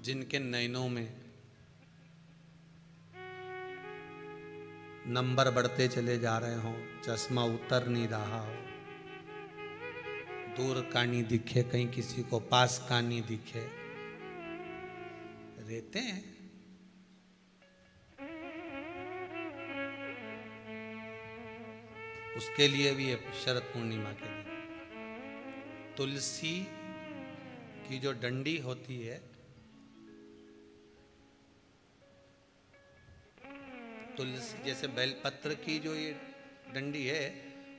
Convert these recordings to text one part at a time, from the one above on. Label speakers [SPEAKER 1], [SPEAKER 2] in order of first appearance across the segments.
[SPEAKER 1] जिनके नयनों में नंबर बढ़ते चले जा रहे हों, चश्मा उतर नहीं रहा हो, दूर का नहीं दिखे, कहीं किसी को पास का नहीं दिखे, रहते हैं। उसके लिए भी है शरद पूर्णिमा के दिन तुलसी की जो डंडी होती है, तुलसी जैसे बेलपत्र की जो ये डंडी है,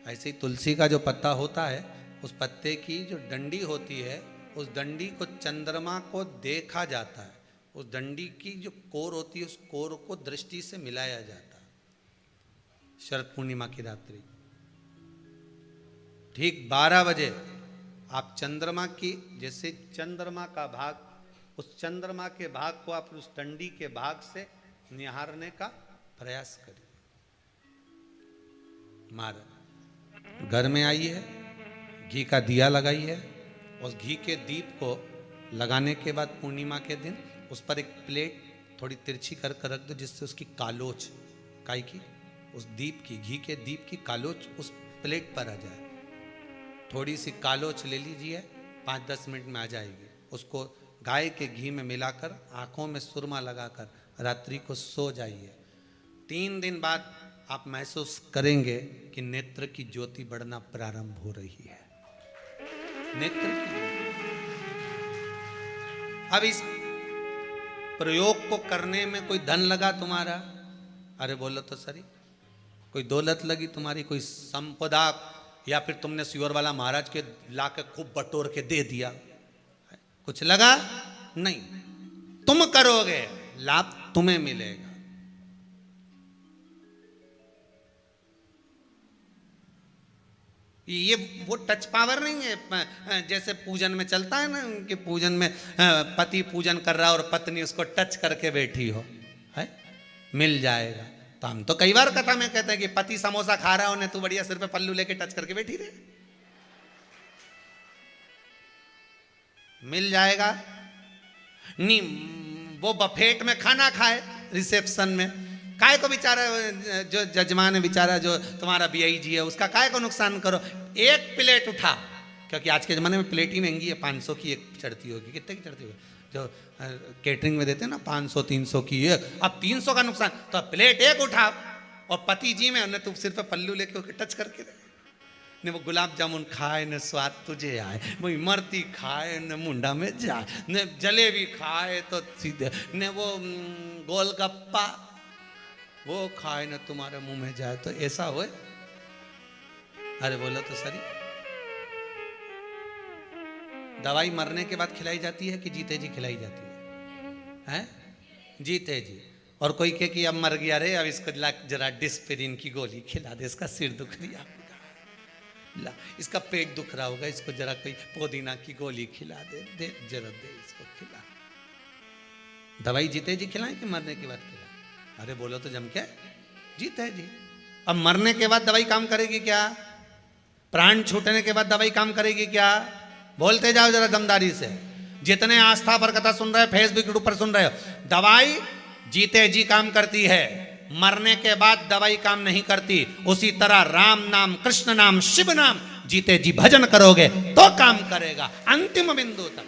[SPEAKER 1] ऐसे ही तुलसी का जो पत्ता होता है, उस पत्ते की जो डंडी होती है, उस डंडी को चंद्रमा को देखा जाता है। उस डंडी की जो कोर होती है, उस कोर को दृष्टि से मिलाया जाता है। शरद पूर्णिमा की रात्रि ठीक 12 बजे आप चंद्रमा की, जैसे चंद्रमा का भाग, उस चंद्रमा के भाग को आप उस डंडी के भाग से निहारने का प्रयास करिए। मार घर में आई है, घी का दिया लगाई है, उस घी के दीप को लगाने के बाद पूर्णिमा के दिन उस पर एक प्लेट थोड़ी तिरछी कर रख दो, जिससे उसकी कालोच, काई की, उस दीप की, घी के दीप की कालोच उस प्लेट पर आ जाए। थोड़ी सी कालोच ले लीजिए, 5-10 मिनट में आ जाएगी। उसको गाय के घी में मिलाकर आंखों में सुरमा लगाकर रात्रि को सो जाइए। 3 दिन बाद आप महसूस करेंगे कि नेत्र की ज्योति बढ़ना प्रारंभ हो रही है। नेत्र की। अब इस प्रयोग को करने में कोई धन लगा तुम्हारा? अरे बोलो तो सही। कोई दौलत लगी तुम्हारी, कोई संपदा, या फिर तुमने सुअर वाला महाराज के लाके खूब बटोर के दे दिया, कुछ लगा? नहीं। तुम करोगे, लाभ तुम्हें मिलेगा। ये वो टच पावर नहीं है जैसे पूजन में चलता है ना, कि पूजन में पति पूजन कर रहा और पत्नी उसको टच करके बैठी हो, है मिल जाएगा। तो हम तो कई बार कथा में कहते हैं कि पति समोसा खा रहा हो ने तू बढ़िया सिर पे पल्लू लेके टच करके बैठी रहे, मिल जाएगा। नहीं, वो बफेट में खाना खाए रिसेप्शन में, काय को बेचारा जो जजमान है बेचारा, जो तुम्हारा बीआई जी है, उसका काय को नुकसान करो। एक प्लेट उठा, क्योंकि आज के ज़माने में प्लेट ही महंगी है, 500 की एक चढ़ती होगी, कितने की चढ़ती होगी जो केटरिंग में देते हैं ना, 500-300 की एक। अब 300 का नुकसान, तो प्लेट एक उठा और पति जी में उन्हें तुम सिर पे पल्लू लेके टच करके ने वो गुलाब जामुन खाए न स्वाद तुझे आए, वो इमरती खाए न मुंडा में जाए, न जलेबी खाए तो सीधे, न वो गोलगप्पा वो खाए न तुम्हारे मुंह में जाए, तो ऐसा होए? अरे बोलो तो सही। दवाई मरने के बाद खिलाई जाती है कि जीते जी खिलाई जाती है? हैं? जीते जी। और कोई कहे कि अब मर गया रे, अब इसको जरा डिस्पेरिन की गोली खिला दे, इसका सिर दुख रहा होगा, इसका पेट दुख रहा होगा, इसको जरा कोई पुदीना की गोली खिला दे, दे जरा दे इसको खिला। दवाई जीते जी खिलाएं कि मरने के बाद खिलाएं? अरे बोलो तो जम के, जीते जी। अब मरने के बाद दवाई काम करेगी क्या? प्राण छूटने के बाद दवाई काम करेगी क्या? बोलते जाओ जरा दमदारी से। जितने आस्था पर कथा सुन रहे हो, फेसबुक यूट्यूब पर सुन रहे हो, दवाई जीते जी काम करती है, मरने के बाद दवाई काम नहीं करती। उसी तरह राम नाम, कृष्ण नाम, शिव नाम जीते जी भजन करोगे तो काम करेगा अंतिम बिंदु तक।